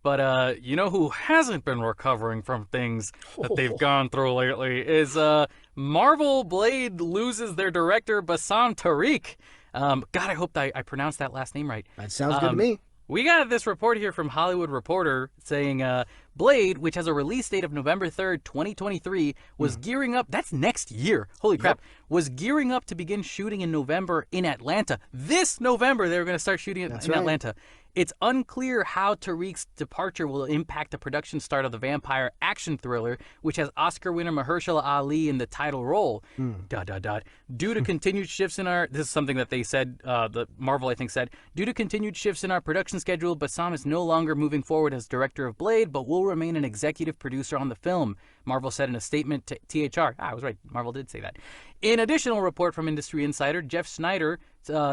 But you know who hasn't been recovering from things that they've gone through lately is Marvel Blade loses their director Bassam Tariq. God, I hope I pronounced that last name right. That sounds good to Um, me. we got this report here from Hollywood Reporter saying Blade, which has a release date of November 3rd, 2023, was gearing up. That's next year. Holy Yep. crap. Was gearing up to begin shooting in November in Atlanta. This November, they were going to start shooting it That's in right. Atlanta. It's unclear how Tariq's departure will impact the production start of the vampire action thriller, which has Oscar winner Mahershala Ali in the title role. Hmm. Dot dot dot. Due to continued shifts in our, this is something that they said, the Marvel I think said, due to continued shifts in our production schedule, Bassam is no longer moving forward as director of Blade, but will remain an executive producer on the film. Marvel said in a statement to THR. I was right. Marvel did say that. In additional report from industry insider Jeff Snyder,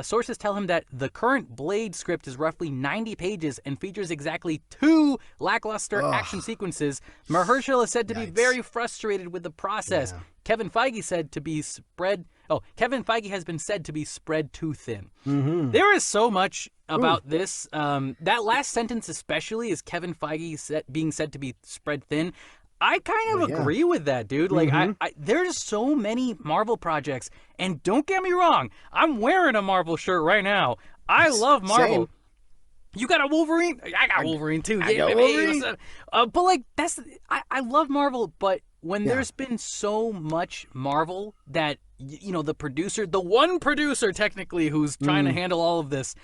sources tell him that the current Blade script is roughly 90 pages and features exactly 2 lackluster action Ugh. sequences. Mahershala is said to be Yikes. very frustrated with the process. Yeah. Kevin Feige said to be spread. Oh, Kevin Feige has been said to be spread too thin. Mm-hmm. There is so much Ooh. about this. That last sentence, especially, is Kevin Feige being said to be spread thin. I kind Well, of yeah. agree with that, dude. Like, Mm-hmm. there's so many Marvel projects, and don't get me wrong, I'm wearing a Marvel shirt right now. I love Same. Marvel. You got a Wolverine? I got I, Wolverine too. I Yeah, got baby. Wolverine. But like, I love Marvel, but when Yeah. there's been so much Marvel that the producer, the one producer technically who's trying to Mm. handle all of this,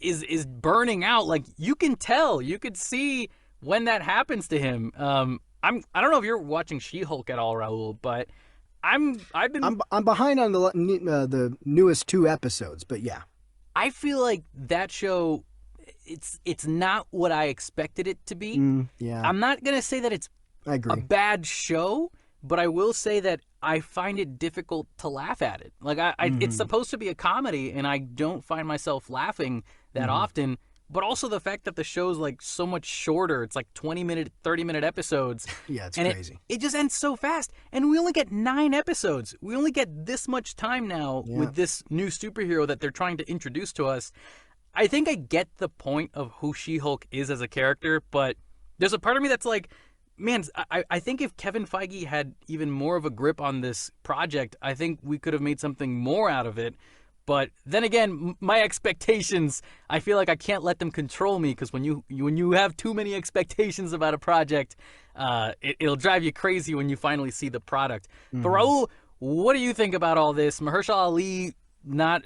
is burning out. Like you can tell, you could see when that happens to him. I don't know if you're watching She-Hulk at all, Raul, but I've been I'm behind on the newest 2 episodes, but yeah. I feel like that show, it's not what I expected it to be. Yeah. I'm not gonna say that it's I a agree. bad show, but I will say that I find it difficult to laugh at it. Like it's Mm-hmm. supposed to be a comedy, and I don't find myself laughing that Mm-hmm. often. But also the fact that the show's like so much shorter. It's like 20-minute, 30-minute episodes, Yeah, it's and it crazy. it just ends so fast. And we only get 9 episodes. We only get this much time now Yeah. with this new superhero that they're trying to introduce to us. I think I get the point of who She-Hulk is as a character, but there's a part of me that's like, man, I think if Kevin Feige had even more of a grip on this project, I think we could have made something more out of it. But then again, my expectations, I feel like I can't let them control me, because when you have too many expectations about a project, it'll drive you crazy when you finally see the product. But Mm-hmm. Raul, what do you think about all this? Mahershala Ali not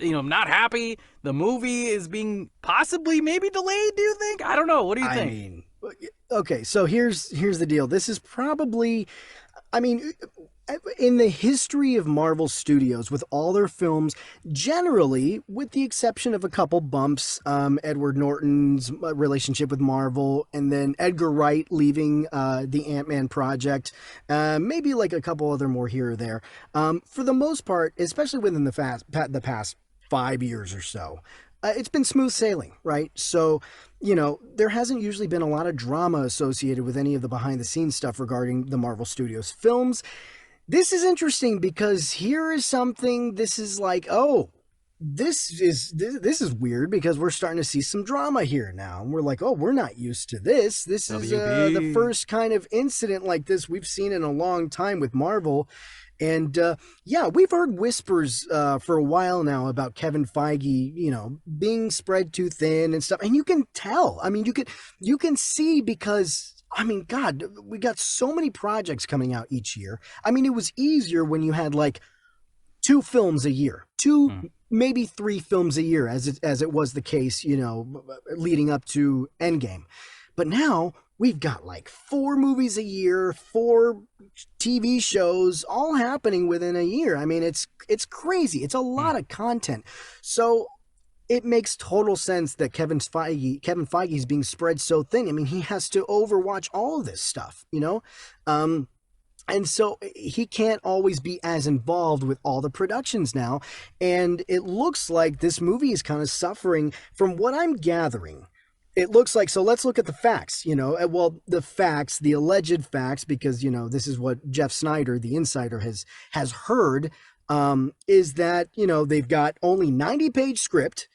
happy. The movie is being possibly maybe delayed. Do you think? I don't know. What do you I think? mean, okay, so here's the deal. This is probably, I mean, in the history of Marvel Studios, with all their films, generally, with the exception of a couple bumps, Edward Norton's relationship with Marvel, and then Edgar Wright leaving the Ant-Man project, maybe like a couple other more here or there. For the most part, especially within the past 5 years or so, it's been smooth sailing, right? So, there hasn't usually been a lot of drama associated with any of the behind the scenes stuff regarding the Marvel Studios films. This is interesting because here is something, this is like, oh, this is weird because we're starting to see some drama here now. And we're like, oh, we're not used to this. This is the WB. first kind of incident like this we've seen in a long time with Marvel. And yeah, we've heard whispers for a while now about Kevin Feige, being spread too thin and stuff. And you can tell. I mean, you can see because, I mean, God, we got so many projects coming out each year. I mean, it was easier when you had like 2 films a year, Hmm. maybe 3 films a year, as it was the case, leading up to Endgame. But now we've got like 4 movies a year, 4 TV shows, all happening within a year. I mean, it's crazy. It's a Hmm. lot of content. So it makes total sense that Kevin Feige's being spread so thin. I mean, he has to overwatch all of this stuff. Um, and so he can't always be as involved with all the productions now. And it looks like this movie is kind of suffering from what I'm gathering. It looks like, so let's look at the facts, well, the facts, the alleged facts, because, this is what Jeff Snyder, the insider, has heard, is that, they've got only 90-page script.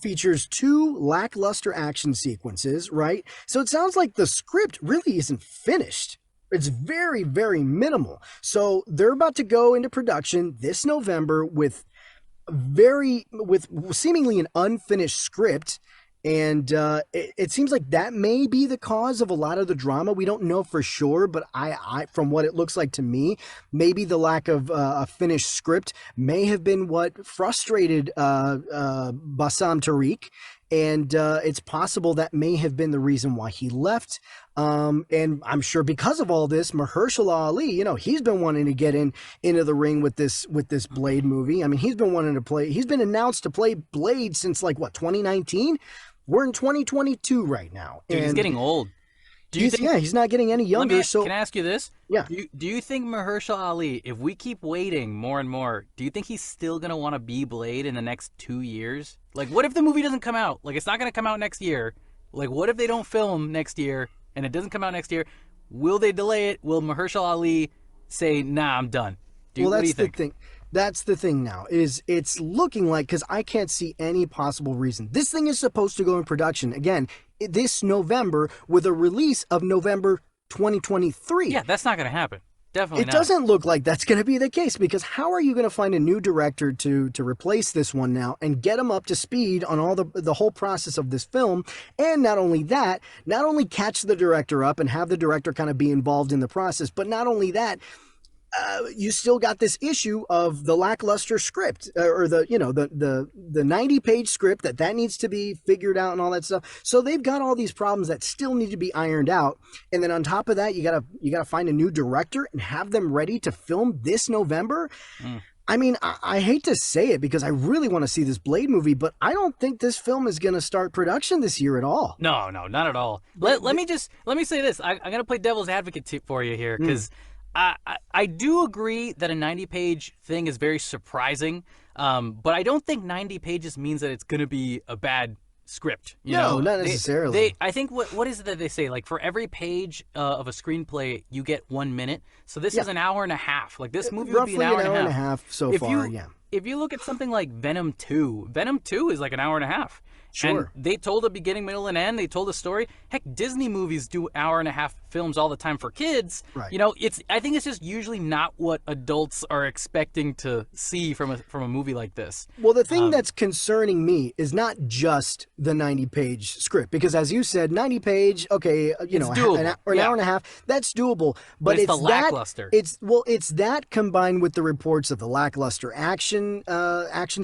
features two lackluster action sequences, right? So it sounds like the script really isn't finished. It's very, very minimal. So they're about to go into production this November with seemingly an unfinished script, and it seems like that may be the cause of a lot of the drama. We don't know for sure, but I from what it looks like to me, maybe the lack of a finished script may have been what frustrated Bassam Tariq, and it's possible that may have been the reason why he left. And I'm sure because of all this, Mahershala Ali, he's been wanting to get into the ring with this Blade movie. I mean, he's been wanting to play. He's been announced to play Blade since like what 2019. We're in 2022 right now, Dude, he's and getting old. Do you think? yeah, he's not getting any younger. Can I ask you this? Yeah, Do you think Mahershala Ali, if we keep waiting more and more, do you think he's still gonna want to be Blade in the next 2 years? Like, what if the movie doesn't come out? Like, it's not gonna come out next year. Like, what if they don't film next year and it doesn't come out next year? Will they delay it? Will Mahershala Ali say, "Nah, I'm done"? What do you think? the thing. That's the thing now, is it's looking like, because I can't see any possible reason. This thing is supposed to go in production, again, this November with a release of November 2023. Yeah, that's not gonna happen. Definitely It not. doesn't look like that's going to be the case, because how are you going to find a new director to replace this one now and get him up to speed on all the whole process of this film? And not only that, not only catch the director up and have the director kind of be involved in the process, but not only that, you still got this issue of the lackluster script, or the 90-page script that needs to be figured out and all that stuff. So they've got all these problems that still need to be ironed out. And then on top of that, you gotta find a new director and have them ready to film this November. I mean, I hate to say it because I really want to see this Blade movie, but I don't think this film is going to start production this year at all. No, not at all. Let me say this. I'm gonna play devil's advocate for you here, because I do agree that a 90-page thing is very surprising, but I don't think 90 pages means that it's going to be a bad script. No, not necessarily. I think what is it that they say? Like, for every page of a screenplay, you get 1 minute. So this is an hour and a half. Like, this movie would be an hour and a half so far. Yeah. If you look at something like Venom 2, Venom 2 is like an hour and a half. Sure. And they told a beginning, middle, and end. They told a story. Heck, Disney movies do hour and a half films all the time for kids. Right. I think it's just usually not what adults are expecting to see from a movie like this. Well, the thing that's concerning me is not just the 90-page script, because as you said, 90-page, okay, doable. an hour and a half, that's doable. But it's the lackluster. It's that combined with the reports of the lackluster action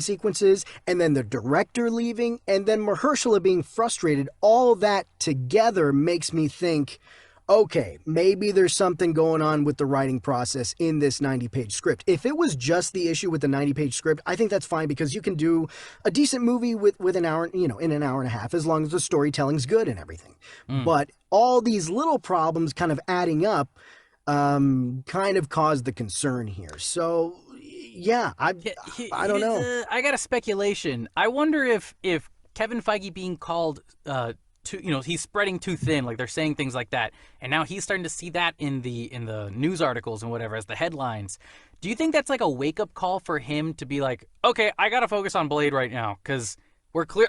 sequences, and then the director leaving, and then Mahershala being frustrated. All that together makes me think, okay, maybe there's something going on with the writing process in this 90-page script. If it was just the issue with the 90-page script, I think that's fine, because you can do a decent movie with an hour, in an hour and a half, as long as the storytelling's good and everything. But all these little problems kind of adding up kind of caused the concern here. So yeah, I don't know. I got a speculation. I wonder if Kevin Feige being called he's spreading too thin, like they're saying things like that, and now he's starting to see that in the news articles and whatever as the headlines. Do you think that's like a wake-up call for him to be like, okay, I gotta focus on Blade right now, because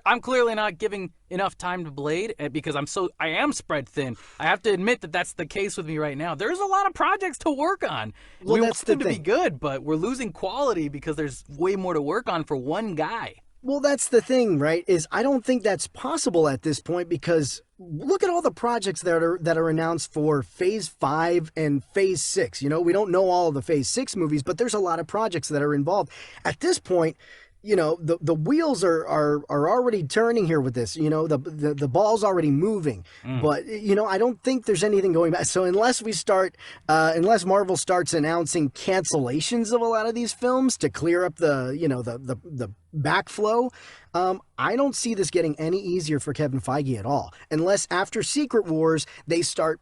I'm clearly not giving enough time to Blade, because I am spread thin. I have to admit that that's the case with me right now. There's a lot of projects to work on. Well, we that's want them the to thing. be good, but we're losing quality because there's way more to work on for one guy. Well, that's the thing, right? Is I don't think that's possible at this point, because look at all the projects that are announced for Phase 5 and Phase 6. We don't know all of the Phase 6 movies, but there's a lot of projects that are involved. At this point, the wheels are already turning here with this. The ball's already moving. But I don't think there's anything going back. So unless Marvel starts announcing cancellations of a lot of these films to clear up the backflow, I don't see this getting any easier for Kevin Feige at all. Unless after Secret Wars they start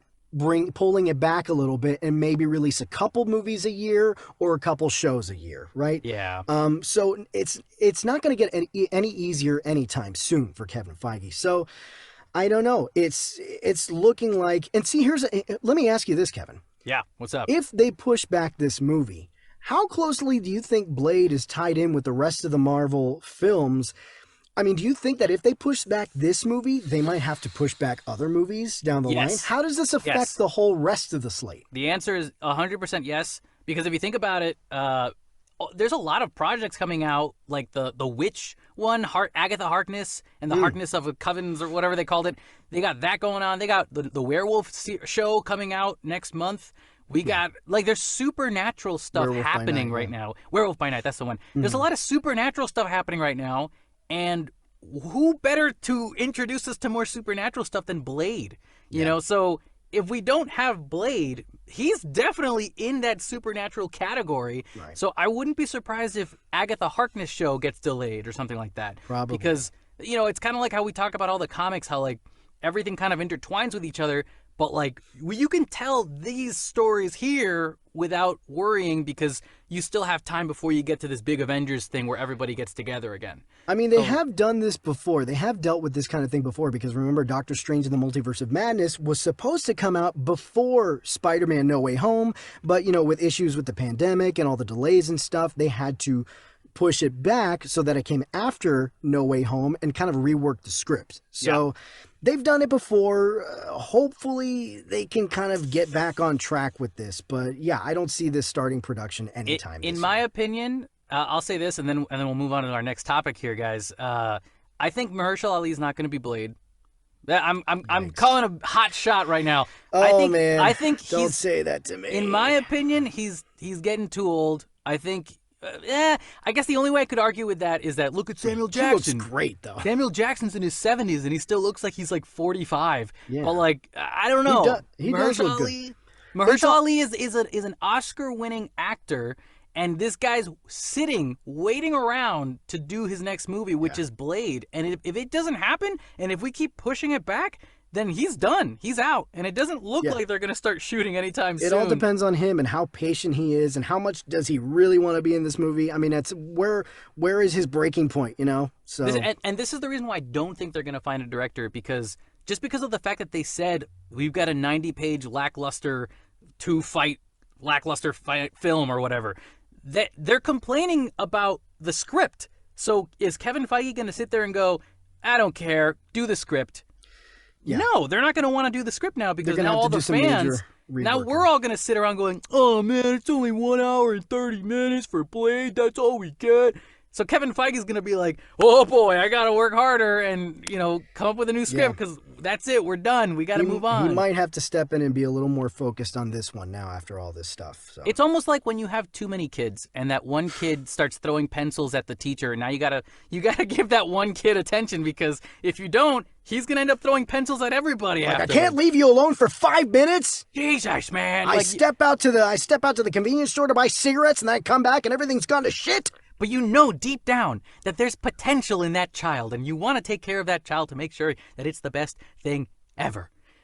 pulling it back a little bit and maybe release a couple movies a year or a couple shows a year, right? Yeah. So it's not going to get any easier anytime soon for Kevin Feige. So I don't know. It's looking like, and see, let me ask you this, Kevin. Yeah. What's up? If they push back this movie, how closely do you think Blade is tied in with the rest of the Marvel films? I mean, do you think that if they push back this movie, they might have to push back other movies down the line? Yes. How does this affect Yes. the whole rest of the slate? The answer is 100% yes, because if you think about it, there's a lot of projects coming out, like the Witch one, Agatha Harkness, and the Harkness of Covens, or whatever they called it. They got that going on. They got the Werewolf show coming out next month. We got, like, there's supernatural stuff Werewolf by happening Night, right yeah. now. Werewolf by Night, that's the one. There's a lot of supernatural stuff happening right now, and who better to introduce us to more supernatural stuff than Blade? You know, so if we don't have Blade, he's definitely in that supernatural category. Right. So I wouldn't be surprised if Agatha Harkness show gets delayed or something like that. Probably. Because, you know, it's kind of like how we talk about all the comics, how, like, everything kind of intertwines with each other. But, like, you can tell these stories here without worrying, because you still have time before you get to this big Avengers thing where everybody gets together again. I mean, they have done this before. They have dealt with this kind of thing before, because remember, Doctor Strange in the Multiverse of Madness was supposed to come out before Spider-Man No Way Home, but, you know, with issues with the pandemic and all the delays and stuff, they had to push it back so that it came after No Way Home and kind of rework the script. So they've done it before. Hopefully they can kind of get back on track with this. But yeah, I don't see this starting production anytime. In my opinion, I'll say this, and then we'll move on to our next topic here, guys. I think Mahershala Ali is not going to be Blade. I'm calling a hot shot right now. Oh, man. I think don't say that to me. In my opinion, he's getting too old. I think. I guess the only way I could argue with that is that look at Samuel Jackson. He looks great, though. Samuel Jackson's in his 70s and he still looks like he's like 45. Yeah. But, like, I don't know. He does look good. Mahershala Ali is an Oscar-winning actor, and this guy's sitting, waiting around to do his next movie, which is Blade. And if it doesn't happen, and if we keep pushing it back, then he's done. He's out. And it doesn't look like they're going to start shooting anytime soon. It all depends on him and how patient he is and how much does he really want to be in this movie. I mean, that's where is his breaking point, you know? So and this is the reason why I don't think they're going to find a director, because of the fact that they said we've got a 90-page lackluster film or whatever. They're complaining about the script. So is Kevin Feige going to sit there and go, I don't care, do the script? Yeah. No, they're not going to want to do the script now, because now all the fans, now we're all going to sit around going, oh man, it's only 1 hour and 30 minutes for Blade. That's all we get. So Kevin Feige's going to be like, oh boy, I got to work harder and, you know, come up with a new script, because that's it. We're done. We got to move on. He might have to step in and be a little more focused on this one now after all this stuff. So it's almost like when you have too many kids and that one kid starts throwing pencils at the teacher. And now you gotta give that one kid attention, because if you don't, he's going to end up throwing pencils at everybody. Like, I can't leave you alone for 5 minutes. Jesus, man. I step out to the convenience store to buy cigarettes, and then I come back and everything's gone to shit. But you know deep down that there's potential in that child, and you want to take care of that child to make sure that it's the best thing ever.